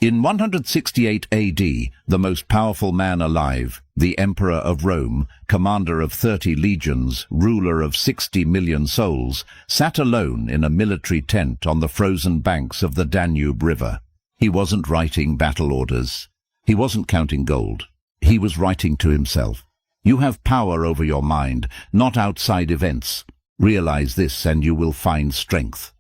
In 168 AD, the most powerful man alive, the Emperor of Rome, commander of 30 legions, ruler of 60 million souls, sat alone in a military tent on the frozen banks of the Danube River. He wasn't writing battle orders. He wasn't counting gold. He was writing to himself. You have power over your mind, not outside events. Realize this and you will find strength.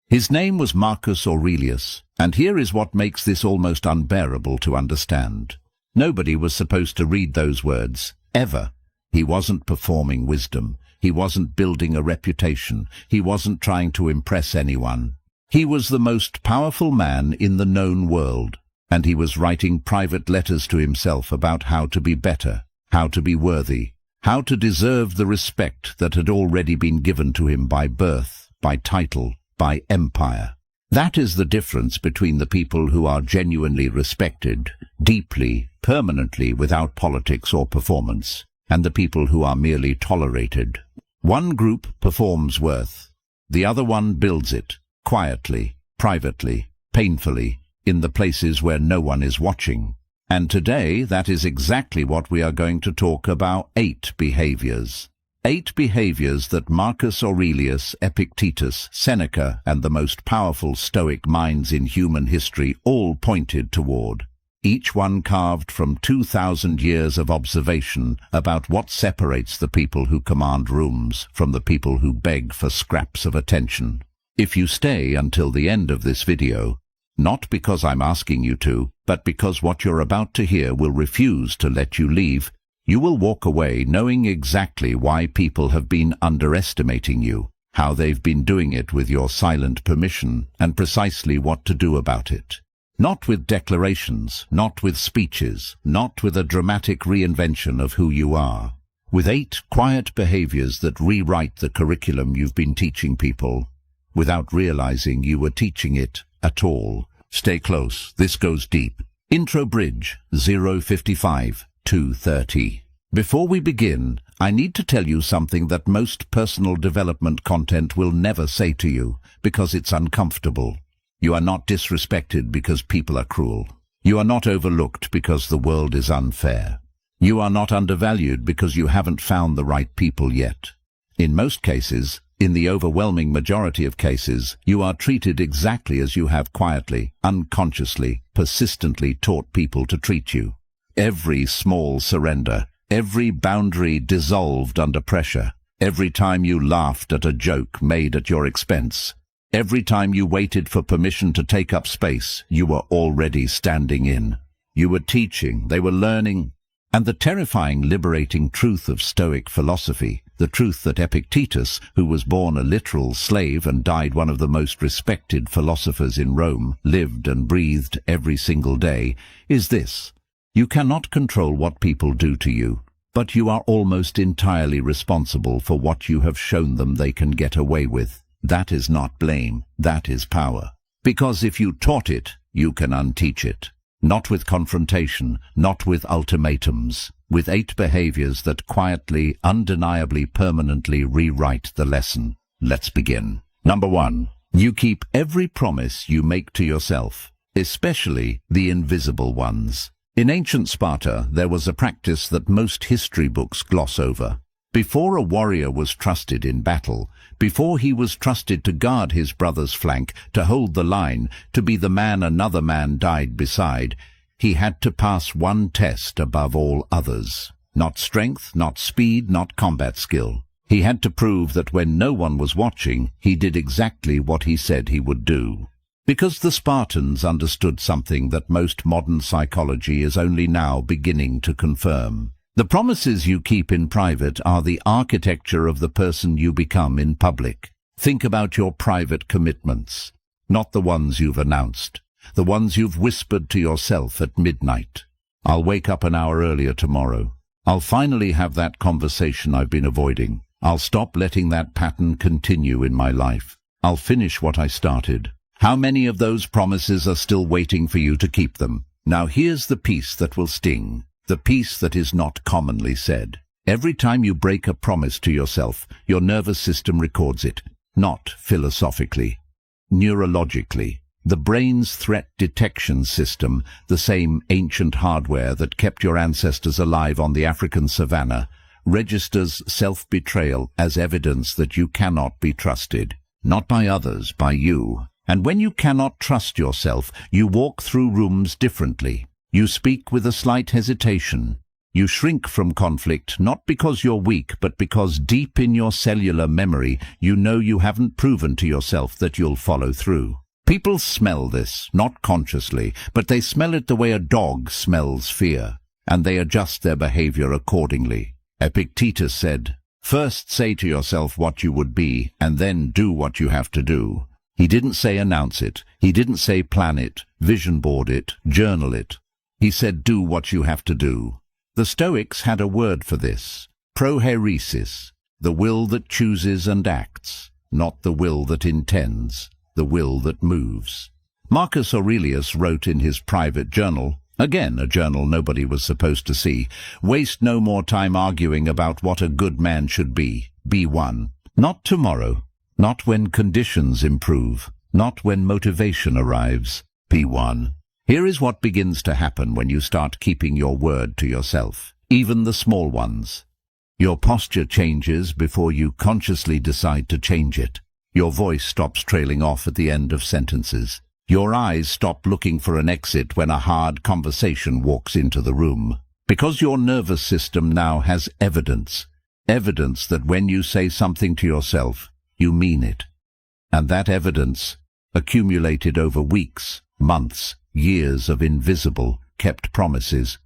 His name was Marcus Aurelius, and here is what makes this almost unbearable to understand. Nobody was supposed to read those words, ever. He wasn't performing wisdom. He wasn't building a reputation. He wasn't trying to impress anyone. He was the most powerful man in the known world, and he was writing private letters to himself about how to be better, how to be worthy, how to deserve the respect that had already been given to him by birth, by title, by empire. That is the difference between the people who are genuinely respected, deeply, permanently, without politics or performance, and the people who are merely tolerated. One group performs worth. The other one builds it, quietly, privately, painfully, in the places where no one is watching. And today, that is exactly what we are going to talk about: 8 behaviors. 8 behaviors that Marcus Aurelius, Epictetus, Seneca, and the most powerful Stoic minds in human history all pointed toward. Each one carved from 2,000 years of observation about what separates the people who command rooms from the people who beg for scraps of attention. If you stay until the end of this video, not because I'm asking you to, but because what you're about to hear will refuse to let you leave, you will walk away knowing exactly why people have been underestimating you, how they've been doing it with your silent permission, and precisely what to do about it. Not with declarations, not with speeches, not with a dramatic reinvention of who you are. With 8 quiet behaviors that rewrite the curriculum you've been teaching people, without realizing you were teaching it at all. Stay close, this goes deep. Intro Bridge 055 230. Before we begin, I need to tell you something that most personal development content will never say to you, because it's uncomfortable. You are not disrespected because people are cruel. You are not overlooked because the world is unfair. You are not undervalued because you haven't found the right people yet. In most cases, in the overwhelming majority of cases, you are treated exactly as you have quietly, unconsciously, persistently taught people to treat you. Every small surrender, every boundary dissolved under pressure, every time you laughed at a joke made at your expense, every time you waited for permission to take up space, you were already standing in. You were teaching, they were learning. And the terrifying, liberating truth of Stoic philosophy, the truth that Epictetus, who was born a literal slave and died one of the most respected philosophers in Rome, lived and breathed every single day, is this: you cannot control what people do to you, but you are almost entirely responsible for what you have shown them they can get away with. That is not blame, that is power. Because if you taught it, you can unteach it. Not with confrontation, not with ultimatums, with 8 behaviors that quietly, undeniably, permanently rewrite the lesson. Let's begin. Number 1. You keep every promise you make to yourself, especially the invisible ones. In ancient Sparta, there was a practice that most history books gloss over. Before a warrior was trusted in battle, before he was trusted to guard his brother's flank, to hold the line, to be the man another man died beside, he had to pass one test above all others. Not strength, not speed, not combat skill. He had to prove that when no one was watching, he did exactly what he said he would do. Because the Spartans understood something that most modern psychology is only now beginning to confirm. The promises you keep in private are the architecture of the person you become in public. Think about your private commitments, not the ones you've announced, the ones you've whispered to yourself at midnight. I'll wake up an hour earlier tomorrow. I'll finally have that conversation I've been avoiding. I'll stop letting that pattern continue in my life. I'll finish what I started. How many of those promises are still waiting for you to keep them? Now here's the piece that will sting. The piece that is not commonly said. Every time you break a promise to yourself, your nervous system records it, not philosophically, neurologically. The brain's threat detection system, the same ancient hardware that kept your ancestors alive on the African savanna, registers self-betrayal as evidence that you cannot be trusted. Not by others, by you. And when you cannot trust yourself, you walk through rooms differently. You speak with a slight hesitation. You shrink from conflict, not because you're weak, but because deep in your cellular memory, you know you haven't proven to yourself that you'll follow through. People smell this, not consciously, but they smell it the way a dog smells fear, and they adjust their behavior accordingly. Epictetus said, "First say to yourself what you would be, and then do what you have to do." He didn't say announce it. He didn't say plan it, vision board it, journal it. He said do what you have to do. The Stoics had a word for this, prohairesis, the will that chooses and acts, not the will that intends, the will that moves. Marcus Aurelius wrote in his private journal, again a journal nobody was supposed to see, "Waste no more time arguing about what a good man should be. Be one. Not tomorrow, not when conditions improve, not when motivation arrives. Be one." Here is what begins to happen when you start keeping your word to yourself, even the small ones. Your posture changes before you consciously decide to change it. Your voice stops trailing off at the end of sentences. Your eyes stop looking for an exit when a hard conversation walks into the room. Because your nervous system now has evidence that when you say something to yourself, you mean it. And that evidence, accumulated over weeks, months, years of invisible, kept promises,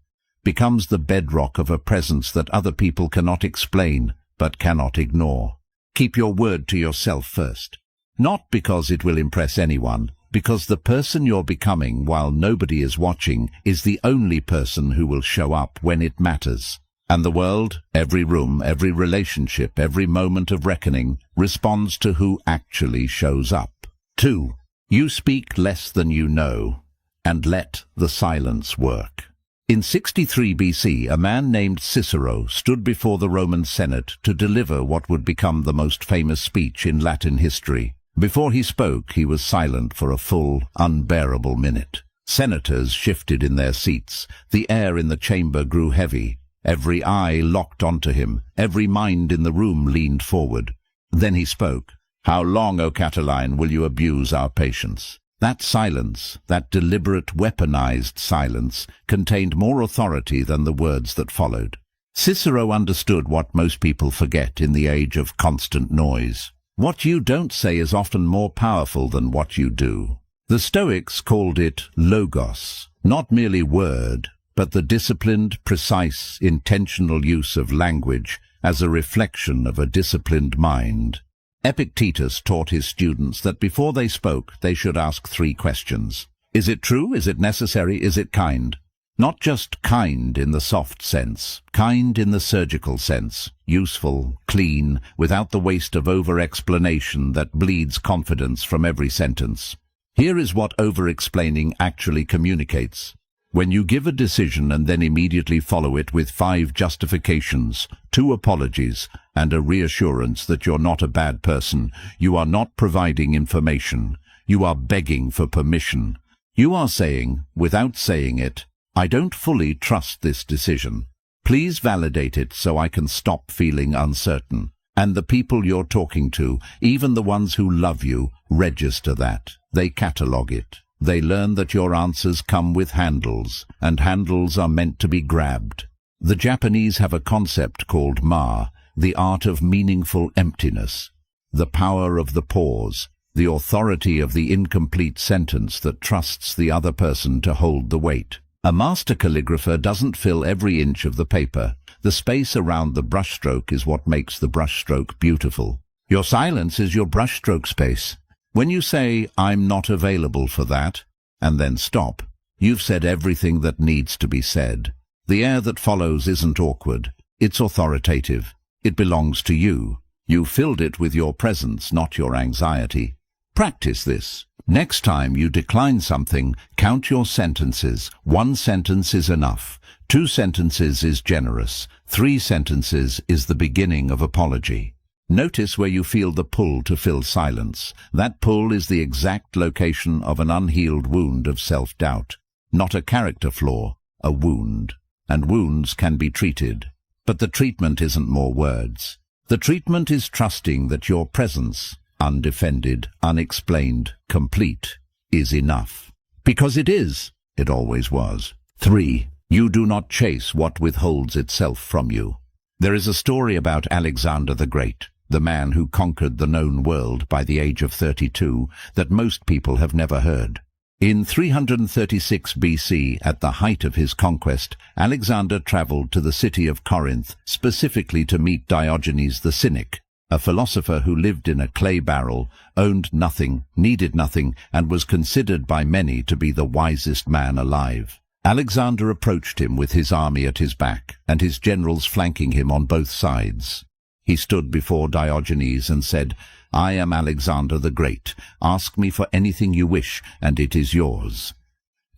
becomes the bedrock of a presence that other people cannot explain but cannot ignore. Keep your word to yourself first. Not because it will impress anyone, because the person you're becoming while nobody is watching is the only person who will show up when it matters. And the world, every room, every relationship, every moment of reckoning, responds to who actually shows up. 2. You speak less than you know, and let the silence work. In 63 BC, a man named Cicero stood before the Roman Senate to deliver what would become the most famous speech in Latin history. Before he spoke, he was silent for a full, unbearable minute. Senators shifted in their seats. The air in the chamber grew heavy. Every eye locked onto him. Every mind in the room leaned forward. Then he spoke. "How long, O Catiline, will you abuse our patience?" That silence, that deliberate, weaponized silence, contained more authority than the words that followed. Cicero understood what most people forget in the age of constant noise. What you don't say is often more powerful than what you do. The Stoics called it logos, not merely word, but the disciplined, precise, intentional use of language as a reflection of a disciplined mind. Epictetus taught his students that before they spoke, they should ask 3 questions. Is it true? Is it necessary? Is it kind? Not just kind in the soft sense, kind in the surgical sense, useful, clean, without the waste of over-explanation that bleeds confidence from every sentence. Here is what over-explaining actually communicates. When you give a decision and then immediately follow it with 5 justifications, 2 apologies, and a reassurance that you're not a bad person, you are not providing information. You are begging for permission. You are saying, without saying it, "I don't fully trust this decision. Please validate it so I can stop feeling uncertain." And the people you're talking to, even the ones who love you, register that. They catalogue it. They learn that your answers come with handles, and handles are meant to be grabbed. The Japanese have a concept called ma, the art of meaningful emptiness, the power of the pause, the authority of the incomplete sentence that trusts the other person to hold the weight. A master calligrapher doesn't fill every inch of the paper. The space around the brushstroke is what makes the brushstroke beautiful. Your silence is your brushstroke space. When you say, "I'm not available for that," and then stop, you've said everything that needs to be said. The air that follows isn't awkward. It's authoritative. It belongs to you. You filled it with your presence, not your anxiety. Practice this. Next time you decline something, count your sentences. 1 sentence is enough. 2 sentences is generous. 3 sentences is the beginning of apology. Notice where you feel the pull to fill silence. That pull is the exact location of an unhealed wound of self-doubt. Not a character flaw, a wound. And wounds can be treated. But the treatment isn't more words. The treatment is trusting that your presence, undefended, unexplained, complete, is enough. Because it is. It always was. 3. You do not chase what withholds itself from you. There is a story about Alexander the Great, the man who conquered the known world by the age of 32, that most people have never heard. In 336 BC, at the height of his conquest, Alexander traveled to the city of Corinth specifically to meet Diogenes the Cynic, a philosopher who lived in a clay barrel, owned nothing, needed nothing, and was considered by many to be the wisest man alive. Alexander approached him with his army at his back, and his generals flanking him on both sides. He stood before Diogenes and said, "I am Alexander the Great. Ask me for anything you wish, and it is yours."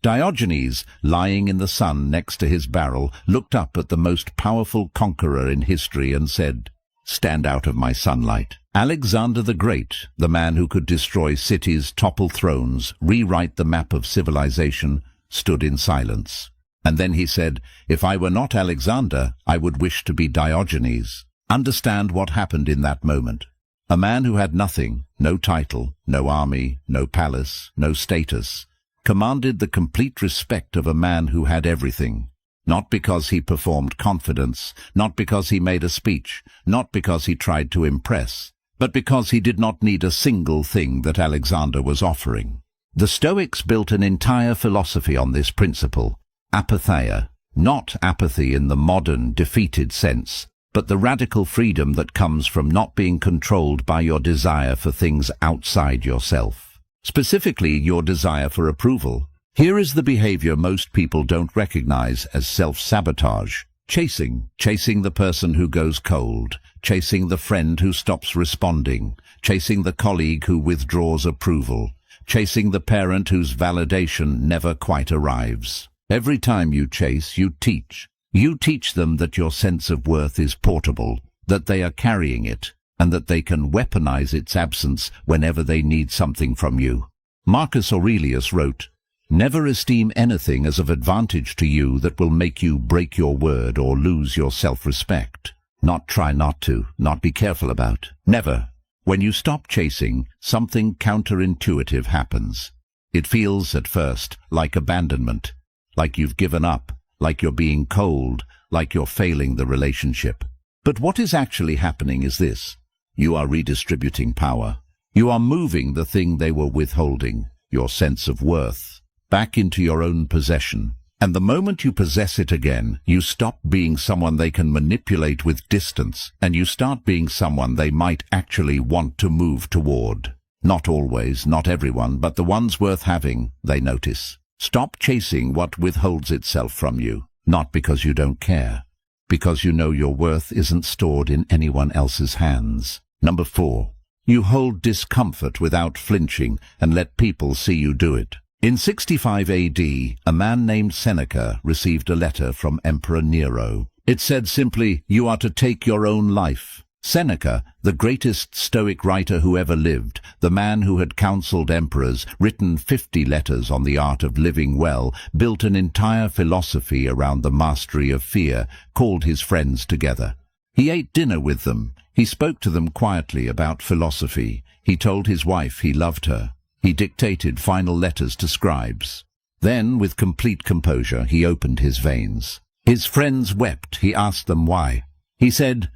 Diogenes, lying in the sun next to his barrel, looked up at the most powerful conqueror in history and said, "Stand out of my sunlight." Alexander the Great, the man who could destroy cities, topple thrones, rewrite the map of civilization, stood in silence. And then he said, "If I were not Alexander, I would wish to be Diogenes." Understand what happened in that moment. A man who had nothing, no title, no army, no palace, no status, commanded the complete respect of a man who had everything. Not because he performed confidence, not because he made a speech, not because he tried to impress, but because he did not need a single thing that Alexander was offering. The Stoics built an entire philosophy on this principle, apatheia, not apathy in the modern, defeated sense, but the radical freedom that comes from not being controlled by your desire for things outside yourself. Specifically, your desire for approval. Here is the behavior most people don't recognize as self-sabotage. Chasing the person who goes cold, chasing the friend who stops responding, chasing the colleague who withdraws approval, chasing the parent whose validation never quite arrives. Every time you chase, you teach. You teach them that your sense of worth is portable, that they are carrying it, and that they can weaponize its absence whenever they need something from you. Marcus Aurelius wrote, "Never esteem anything as of advantage to you that will make you break your word or lose your self-respect. Not try not to, not be careful about. Never. When you stop chasing, something counterintuitive happens. It feels at first like abandonment, like you've given up, like you're being cold, like you're failing the relationship. But what is actually happening is this. You are redistributing power. You are moving the thing they were withholding, your sense of worth, back into your own possession. And the moment you possess it again, you stop being someone they can manipulate with distance, and you start being someone they might actually want to move toward. Not always, not everyone, but the ones worth having, they notice. Stop chasing what withholds itself from you, not because you don't care, because you know your worth isn't stored in anyone else's hands. Number 4. You hold discomfort without flinching and let people see you do it. In 65 AD, a man named Seneca received a letter from Emperor Nero. It said simply, "You are to take your own life." Seneca, the greatest Stoic writer who ever lived, the man who had counseled emperors, written 50 letters on the art of living well, built an entire philosophy around the mastery of fear, called his friends together. He ate dinner with them. He spoke to them quietly about philosophy. He told his wife he loved her. He dictated final letters to scribes. Then, with complete composure, he opened his veins. His friends wept. He asked them why. He said,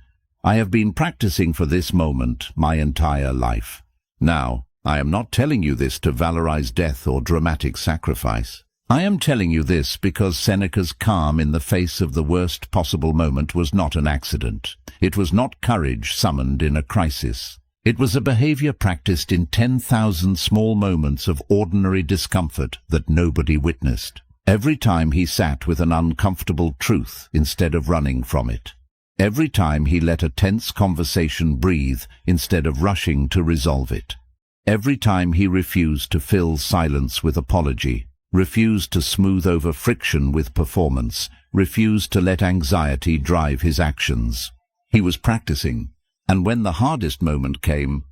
"I have been practicing for this moment my entire life. Now, I am not telling you this to valorize death or dramatic sacrifice. I am telling you this because Seneca's calm in the face of the worst possible moment was not an accident. It was not courage summoned in a crisis. It was a behavior practiced in 10,000 small moments of ordinary discomfort that nobody witnessed. Every time he sat with an uncomfortable truth instead of running from it. Every time he let a tense conversation breathe instead of rushing to resolve it. Every time he refused to fill silence with apology, refused to smooth over friction with performance, refused to let anxiety drive his actions. He was practicing, And when the hardest moment came,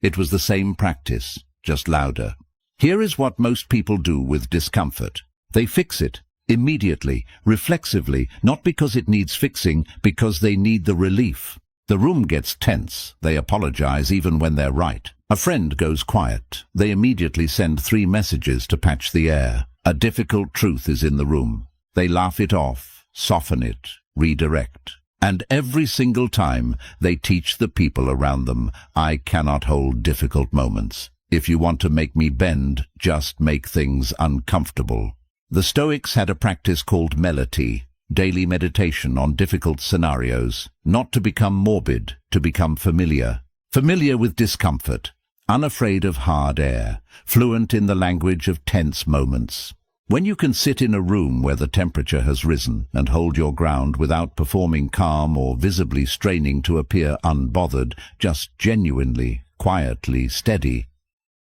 it was the same practice, just louder. Here is what most people do with discomfort. They fix it, immediately, reflexively, not because it needs fixing, because they need the relief. The room gets tense. They apologize even when they're right. A friend goes quiet. They immediately send 3 messages to patch the air. A difficult truth is in the room. They laugh it off, soften it, redirect. And every single time they teach the people around them, I cannot hold difficult moments. If you want to make me bend, just make things uncomfortable. The Stoics had a practice called melity, daily meditation on difficult scenarios, not to become morbid, to become familiar. Familiar with discomfort, unafraid of hard air, fluent in the language of tense moments. When you can sit in a room where the temperature has risen and hold your ground without performing calm or visibly straining to appear unbothered, just genuinely, quietly steady,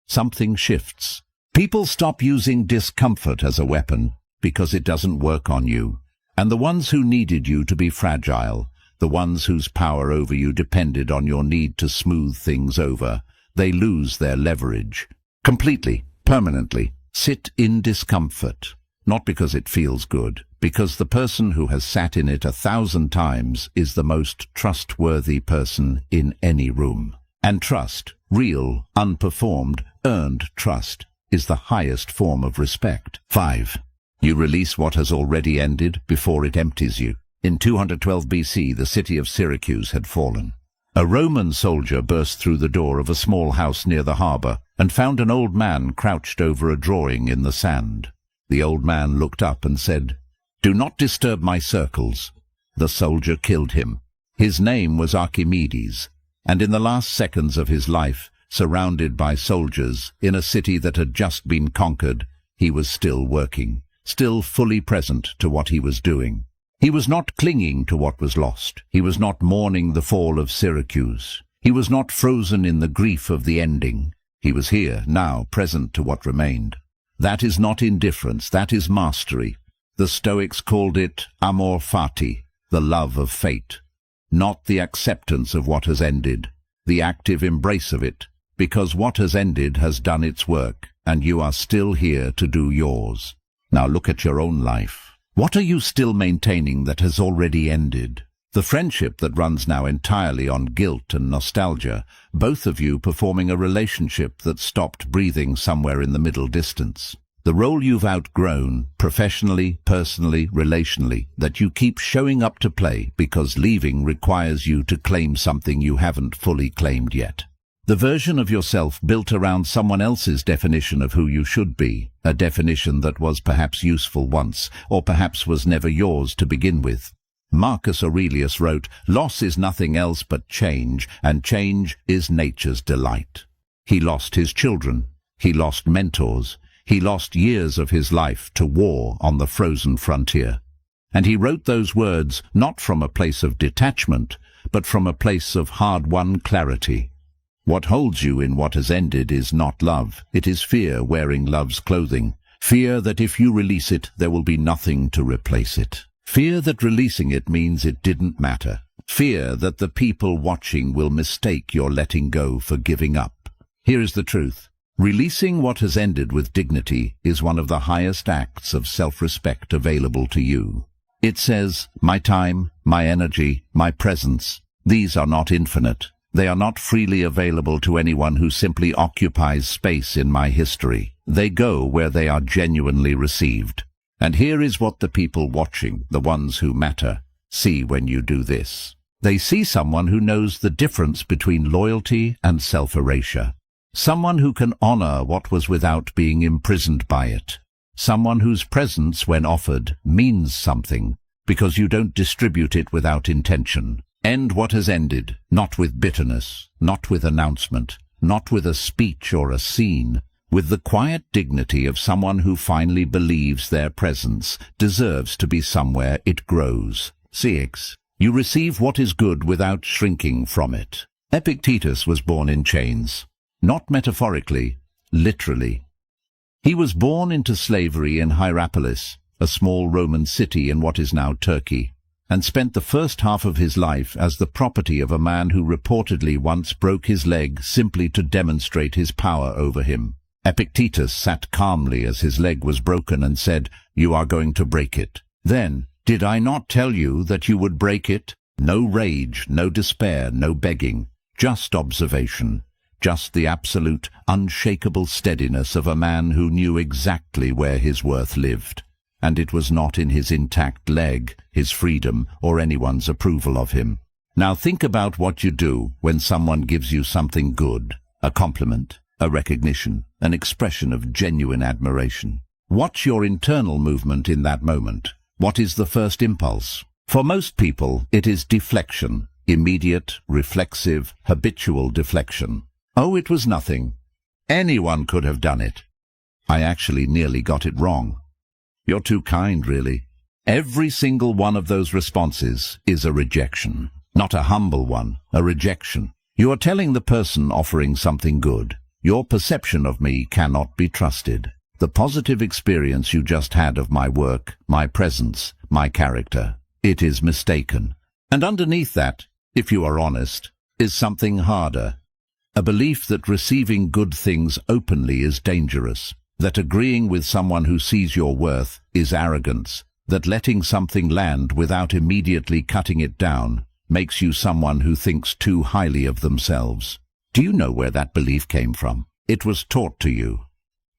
something shifts. People stop using discomfort as a weapon because it doesn't work on you. And the ones who needed you to be fragile, the ones whose power over you depended on your need to smooth things over, they lose their leverage. Completely, permanently. Sit in discomfort, not because it feels good, because the person who has sat in it 1,000 times is the most trustworthy person in any room. And trust, real, unperformed, earned trust, is the highest form of respect. 5. You release what has already ended before it empties you. In 212 BC, the city of Syracuse had fallen. A Roman soldier burst through the door of a small house near the harbor and found an old man crouched over a drawing in the sand. The old man looked up and said, "Do not disturb my circles." The soldier killed him. His name was Archimedes, and in the last seconds of his life, surrounded by soldiers in a city that had just been conquered, he was still working, still fully present to what he was doing. He was not clinging to what was lost. He was not mourning the fall of Syracuse. He was not frozen in the grief of the ending. He was here, now, present to what remained. That is not indifference, that is mastery. The Stoics called it amor fati, the love of fate. Not the acceptance of what has ended, the active embrace of it, because what has ended has done its work, and you are still here to do yours. Now look at your own life. What are you still maintaining that has already ended? The friendship that runs now entirely on guilt and nostalgia, both of you performing a relationship that stopped breathing somewhere in the middle distance. The role you've outgrown, professionally, personally, relationally, that you keep showing up to play because leaving requires you to claim something you haven't fully claimed yet. The version of yourself built around someone else's definition of who you should be, a definition that was perhaps useful once, or perhaps was never yours to begin with. Marcus Aurelius wrote, "Loss is nothing else but change, and change is nature's delight." He lost his children. He lost mentors. He lost years of his life to war on the frozen frontier. And he wrote those words not from a place of detachment, but from a place of hard-won clarity. What holds you in what has ended is not love. It is fear wearing love's clothing. Fear that if you release it, there will be nothing to replace it. Fear that releasing it means it didn't matter. Fear that the people watching will mistake your letting go for giving up. Here is the truth. Releasing what has ended with dignity is one of the highest acts of self-respect available to you. It says, my time, my energy, my presence, these are not infinite. They are not freely available to anyone who simply occupies space in my history. They go where they are genuinely received. And here is what the people watching, the ones who matter, see when you do this. They see someone who knows the difference between loyalty and self-erasure. Someone who can honor what was without being imprisoned by it. Someone whose presence, when offered, means something, because you don't distribute it without intention. End what has ended, not with bitterness, not with announcement, not with a speech or a scene, with the quiet dignity of someone who finally believes their presence deserves to be somewhere it grows. 6. You receive what is good without shrinking from it. Epictetus was born in chains. Not metaphorically, literally. He was born into slavery in Hierapolis, a small Roman city in what is now Turkey. and spent the first half of his life as the property of a man who reportedly once broke his leg simply to demonstrate his power over him. Epictetus sat calmly as his leg was broken and said, "You are going to break it." Then, "Did I not tell you that you would break it?" No rage, no despair, no begging, just observation, just the absolute, unshakable steadiness of a man who knew exactly where his worth lived. And it was not in his intact leg, his freedom, or anyone's approval of him. Now think about what you do when someone gives you something good, a compliment, a recognition, an expression of genuine admiration. What's your internal movement in that moment? What is the first impulse? For most people, it is deflection, immediate, reflexive, habitual deflection. Oh, it was nothing. Anyone could have done it. I actually nearly got it wrong. You're too kind, really. Every single one of those responses is a rejection. Not a humble one, a rejection. You are telling the person offering something good, "Your perception of me cannot be trusted. The positive experience you just had of my work, my presence, my character, it is mistaken." And underneath that, if you are honest, is something harder. A belief that receiving good things openly is dangerous, that agreeing with someone who sees your worth is arrogance, that letting something land without immediately cutting it down makes you someone who thinks too highly of themselves. Do you know where that belief came from? It was taught to you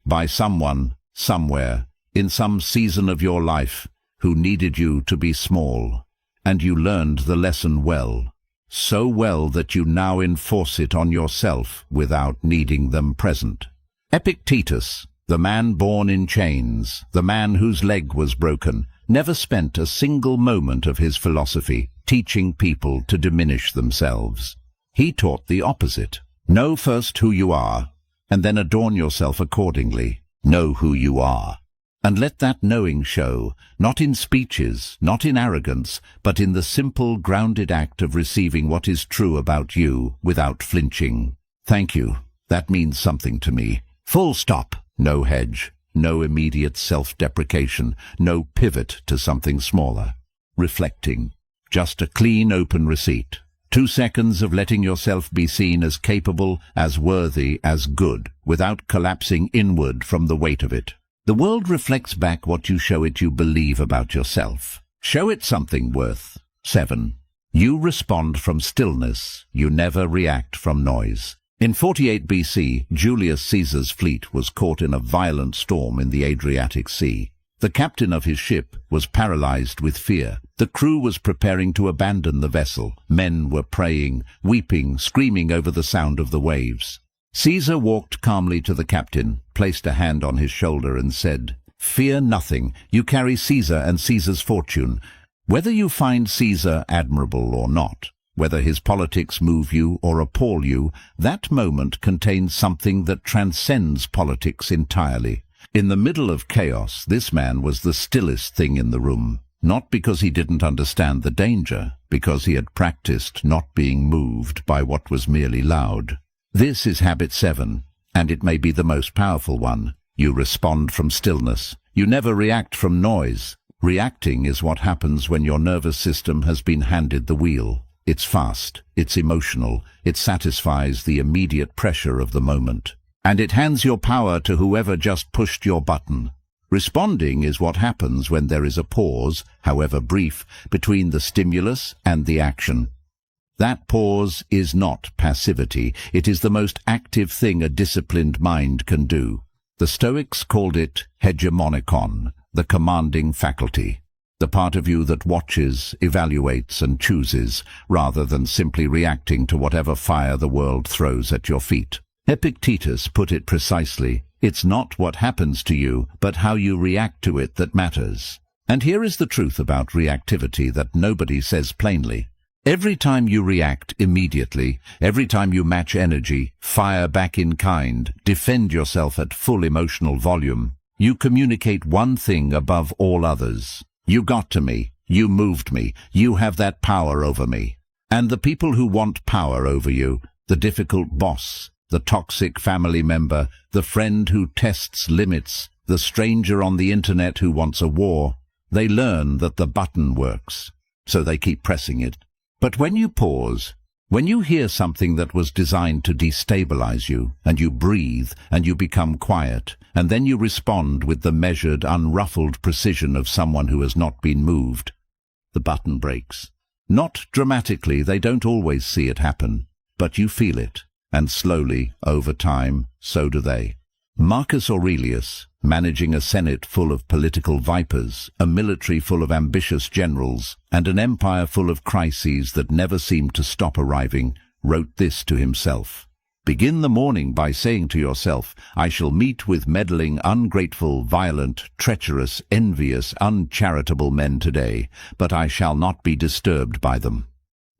by someone, somewhere, in some season of your life, who needed you to be small, and you learned the lesson well, so well that you now enforce it on yourself without needing them present. Epictetus, the man born in chains, the man whose leg was broken, never spent a single moment of his philosophy teaching people to diminish themselves. He taught the opposite. Know first who you are, and then adorn yourself accordingly. Know who you are, and let that knowing show, not in speeches, not in arrogance, but in the simple, grounded act of receiving what is true about you without flinching. Thank you. That means something to me. Full stop. No hedge, no immediate self-deprecation, no pivot to something smaller. Reflecting. Just a clean, open receipt. 2 seconds of letting yourself be seen as capable, as worthy, as good, without collapsing inward from the weight of it. The world reflects back what you show it you believe about yourself. Show it something worth. 7. You respond from stillness. You never react from noise. In 48 BC, Julius Caesar's fleet was caught in a violent storm in the Adriatic Sea. The captain of his ship was paralyzed with fear. The crew was preparing to abandon the vessel. Men were praying, weeping, screaming over the sound of the waves. Caesar walked calmly to the captain, placed a hand on his shoulder and said, "Fear nothing. You carry Caesar and Caesar's fortune. Whether you find Caesar admirable or not, whether his politics move you or appall you, that moment contains something that transcends politics entirely. In the middle of chaos, this man was the stillest thing in the room, not because he didn't understand the danger, because he had practiced not being moved by what was merely loud. This is habit 7, and it may be the most powerful one. You respond from stillness. You never react from noise. Reacting is what happens when your nervous system has been handed the wheel. It's fast, it's emotional, it satisfies the immediate pressure of the moment. And it hands your power to whoever just pushed your button. Responding is what happens when there is a pause, however brief, between the stimulus and the action. That pause is not passivity. It is the most active thing a disciplined mind can do. The Stoics called it hegemonikon, the commanding faculty. The part of you that watches, evaluates, and chooses, rather than simply reacting to whatever fire the world throws at your feet. Epictetus put it precisely. It's not what happens to you, but how you react to it that matters. And here is the truth about reactivity that nobody says plainly. Every time you react immediately, every time you match energy, fire back in kind, defend yourself at full emotional volume, you communicate one thing above all others. You got to me. You moved me. You have that power over me. And the people who want power over you, the difficult boss, the toxic family member, the friend who tests limits, the stranger on the internet who wants a war, they learn that the button works. so they keep pressing it. But when you pause, when you hear something that was designed to destabilize you, and you breathe, and you become quiet, and then you respond with the measured, unruffled precision of someone who has not been moved, the button breaks. Not dramatically, they don't always see it happen, but you feel it, and slowly, over time, so do they. Marcus Aurelius, managing a senate full of political vipers, a military full of ambitious generals, and an empire full of crises that never seemed to stop arriving, wrote this to himself. Begin the morning by saying to yourself, I shall meet with meddling, ungrateful, violent, treacherous, envious, uncharitable men today, but I shall not be disturbed by them.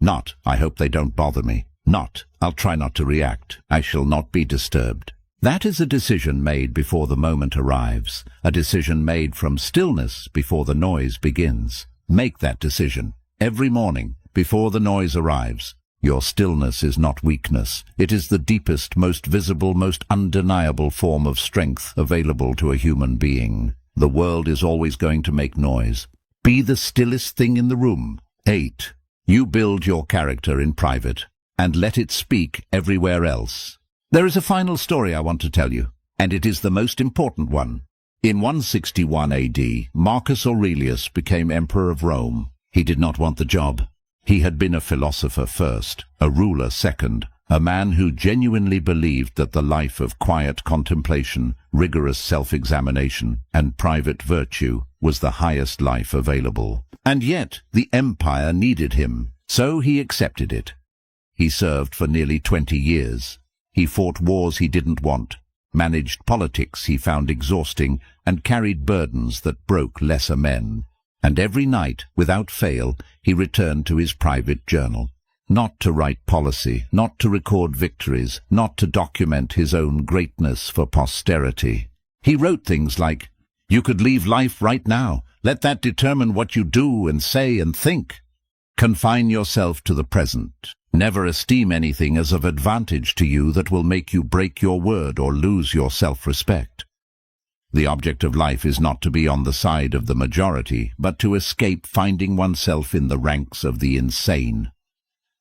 Not, I hope they don't bother me. Not, I'll try not to react. I shall not be disturbed. That is a decision made before the moment arrives, a decision made from stillness before the noise begins. Make that decision every morning before the noise arrives. Your stillness is not weakness. It is the deepest, most visible, most undeniable form of strength available to a human being. The world is always going to make noise. Be the stillest thing in the room. 8. You build your character in private and let it speak everywhere else. There is a final story I want to tell you, and it is the most important one. In 161 AD, Marcus Aurelius became emperor of Rome. He did not want the job. He had been a philosopher first, a ruler second, a man who genuinely believed that the life of quiet contemplation, rigorous self-examination, and private virtue was the highest life available. And yet the empire needed him, so he accepted it. He served for nearly 20 years. He fought wars he didn't want, managed politics he found exhausting, and carried burdens that broke lesser men. And every night, without fail, he returned to his private journal. Not to write policy, not to record victories, not to document his own greatness for posterity. He wrote things like, "You could leave life right now. Let that determine what you do and say and think. Confine yourself to the present. Never esteem anything as of advantage to you that will make you break your word or lose your self-respect. The object of life is not to be on the side of the majority, but to escape finding oneself in the ranks of the insane."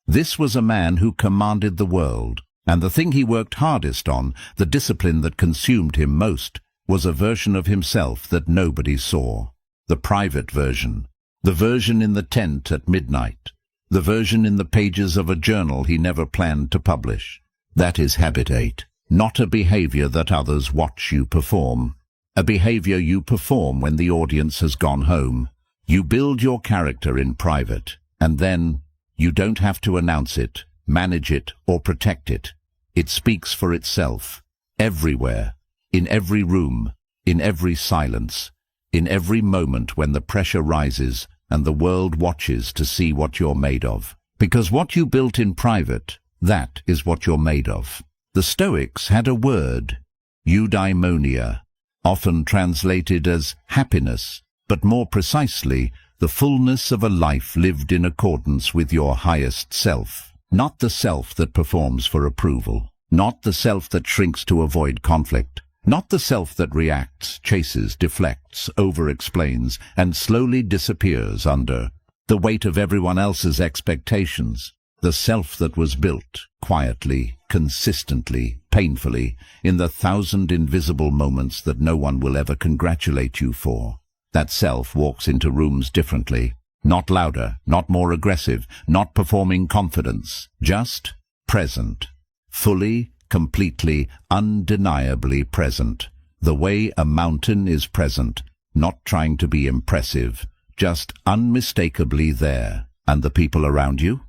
This was a man who commanded the world, and the thing he worked hardest on, the discipline that consumed him most, was a version of himself that nobody saw. The private version. The version in the tent at midnight. The version in the pages of a journal he never planned to publish. That is habit 8. Not a behavior that others watch you perform. A behavior you perform when the audience has gone home. You build your character in private, and then you don't have to announce it, manage it, or protect it. It speaks for itself, everywhere, in every room, in every silence, in every moment when the pressure rises and the world watches to see what you're made of. Because what you built in private, that is what you're made of. The Stoics had a word, eudaimonia, often translated as happiness, but more precisely, the fullness of a life lived in accordance with your highest self. Not the self that performs for approval, not the self that shrinks to avoid conflict, not the self that reacts, chases, deflects, over-explains, and slowly disappears under the weight of everyone else's expectations. The self that was built, quietly, consistently, painfully, in the 1,000 invisible moments that no one will ever congratulate you for. That self walks into rooms differently, not louder, not more aggressive, not performing confidence, just present. Fully, completely, undeniably present. The way a mountain is present, not trying to be impressive, just unmistakably there. And the people around you?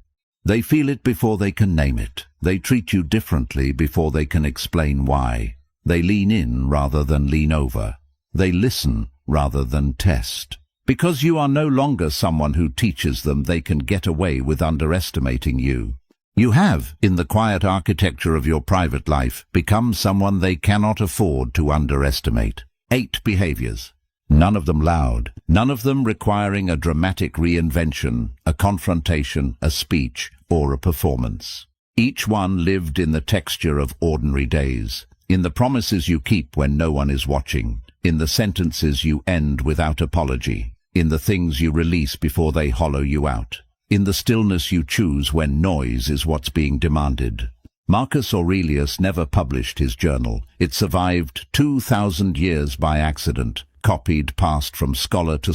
They feel it before they can name it. They treat you differently before they can explain why. They lean in rather than lean over. They listen rather than test. Because you are no longer someone who teaches them they can get away with underestimating you. You have, in the quiet architecture of your private life, become someone they cannot afford to underestimate. 8 behaviors. None of them loud, none of them requiring a dramatic reinvention, a confrontation, a speech, or a performance. Each one lived in the texture of ordinary days, in the promises you keep when no one is watching, in the sentences you end without apology, in the things you release before they hollow you out, in the stillness you choose when noise is what's being demanded. Marcus Aurelius never published his journal. It survived 2,000 years by accident, copied, passed from scholar to